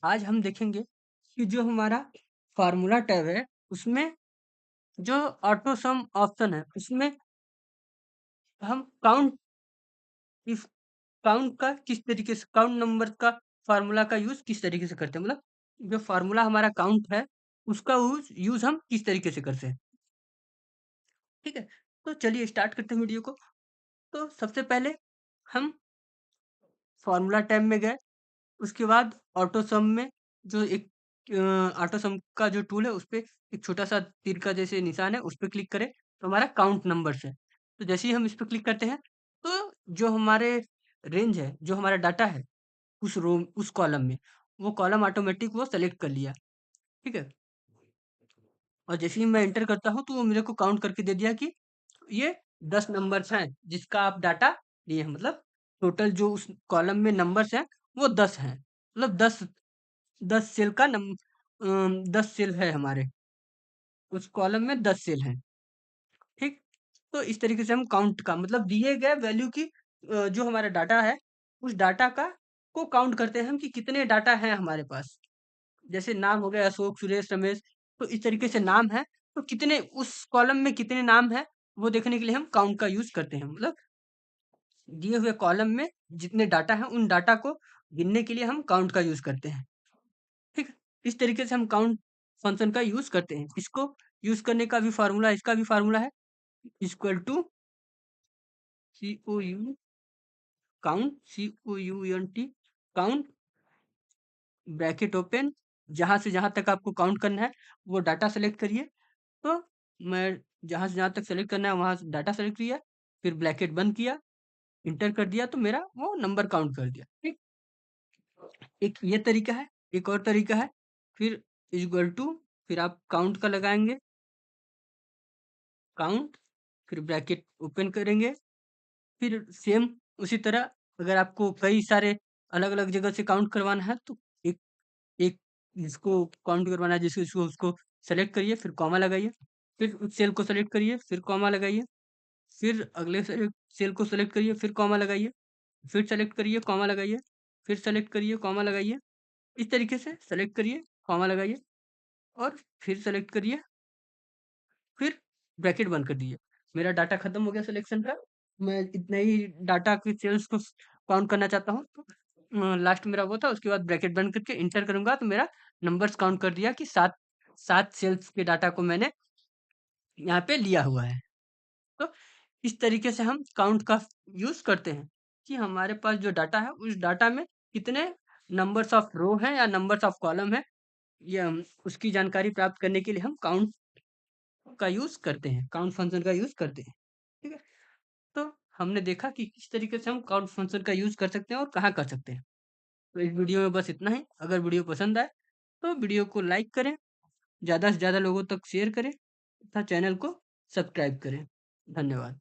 आज हम देखेंगे कि जो हमारा फार्मूला टैब है उसमें जो ऑटो सम ऑप्शन है उसमें हम इस काउंट का किस तरीके से काउंट नंबर का फार्मूला का यूज किस तरीके से करते हैं, मतलब जो फार्मूला हमारा काउंट है उसका यूज यूज हम किस तरीके से करते हैं। ठीक है, तो चलिए स्टार्ट करते हैं वीडियो को। तो सबसे पहले हम फार्मूला टैब में गए, उसके बाद ऑटो सम में जो एक ऑटो सम का जो टूल है उस पे एक छोटा सा तीर का जैसे निशान है उस पे क्लिक करें तो हमारा काउंट नंबर्स है। तो जैसे ही हम इस पे क्लिक करते हैं तो जो हमारे रेंज है, जो हमारा डाटा है उस रो उस कॉलम में, वो कॉलम ऑटोमेटिक वो सेलेक्ट कर लिया। ठीक है, और जैसे ही मैं एंटर करता हूँ तो वो मेरे को काउंट करके दे दिया कि ये 10 नंबर्स हैं जिसका आप डाटा लिए हैं, मतलब टोटल जो उस कॉलम में नंबर्स हैं वो 10 हैं, मतलब 10 सेल का 10 सेल है हमारे उस कॉलम में 10 सेल हैं। ठीक, तो इस तरीके से हम काउंट का मतलब दिए गए वैल्यू की जो हमारा डाटा है उस डाटा का को काउंट करते हैं हम कि कितने डाटा हैं हमारे पास। जैसे नाम हो गया अशोक, सुरेश, रमेश, तो इस तरीके से नाम है तो कितने उस कॉलम में कितने नाम है वो देखने के लिए हम काउंट का यूज करते हैं। मतलब दिए हुए कॉलम में जितने डाटा हैं उन डाटा को गिनने के लिए हम काउंट का यूज करते हैं। ठीक है, इस तरीके से हम काउंट फंक्शन का यूज करते हैं। इसको यूज करने का भी फार्मूला, इसका भी फार्मूला है equal to C O U count, COUNT count, bracket open, जहां से जहां तक आपको काउंट करना है वो डाटा सेलेक्ट करिए। तो मैं जहां से जहां तक सेलेक्ट करना है वहां से डाटा सेलेक्ट किया, फिर ब्रैकेट बंद किया, इंटर कर दिया तो मेरा वो नंबर काउंट कर दिया। ठीक, एक ये तरीका है। एक और तरीका है, फिर इक्वल टू, फिर आप काउंट का लगाएंगे, काउंट, फिर ब्रैकेट ओपन करेंगे, फिर सेम उसी तरह अगर आपको कई सारे अलग अलग जगह से काउंट करवाना है तो एक एक जिसको काउंट करवाना है जिसको इसको उसको सेलेक्ट करिए, फिर कॉमा लगाइए, फिर उस सेल को सेलेक्ट करिए, फिर कॉमा लगाइए, फिर अगले सेल को सेलेक्ट करिए, फिर कॉमा लगाइए, फिर सेलेक्ट करिए, कॉमा लगाइए, फिर सेलेक्ट करिए, कॉमा लगाइए। इस तरीके से सेलेक्ट करिए, कॉमा लगाइए और फिर सेलेक्ट करिए, फिर ब्रैकेट बंद कर दीजिए। मेरा डाटा खत्म हो गया सिलेक्शन का। मैं इतने ही डाटा के सेल्स को काउंट करना चाहता हूँ तो लास्ट मेरा वो था, उसके बाद ब्रैकेट बंद करके इंटर करूंगा तो मेरा नंबर्स काउंट कर दिया कि सात सात सेल्स के डाटा को मैंने यहाँ पे लिया हुआ है। तो इस तरीके से हम काउंट का यूज करते हैं कि हमारे पास जो डाटा है उस डाटा में कितने नंबर्स ऑफ रो हैं या नंबर्स ऑफ कॉलम है, ये उसकी जानकारी प्राप्त करने के लिए हम काउंट का यूज करते हैं, काउंट फंक्शन का यूज करते हैं। ठीक है, तो हमने देखा कि किस तरीके से हम काउंट फंक्शन का यूज कर सकते हैं और कहाँ कर सकते हैं। तो इस वीडियो में बस इतना ही। अगर वीडियो पसंद आए तो वीडियो को लाइक करें, ज़्यादा से ज़्यादा लोगों तक शेयर करें तथा चैनल को सब्सक्राइब करें। धन्यवाद।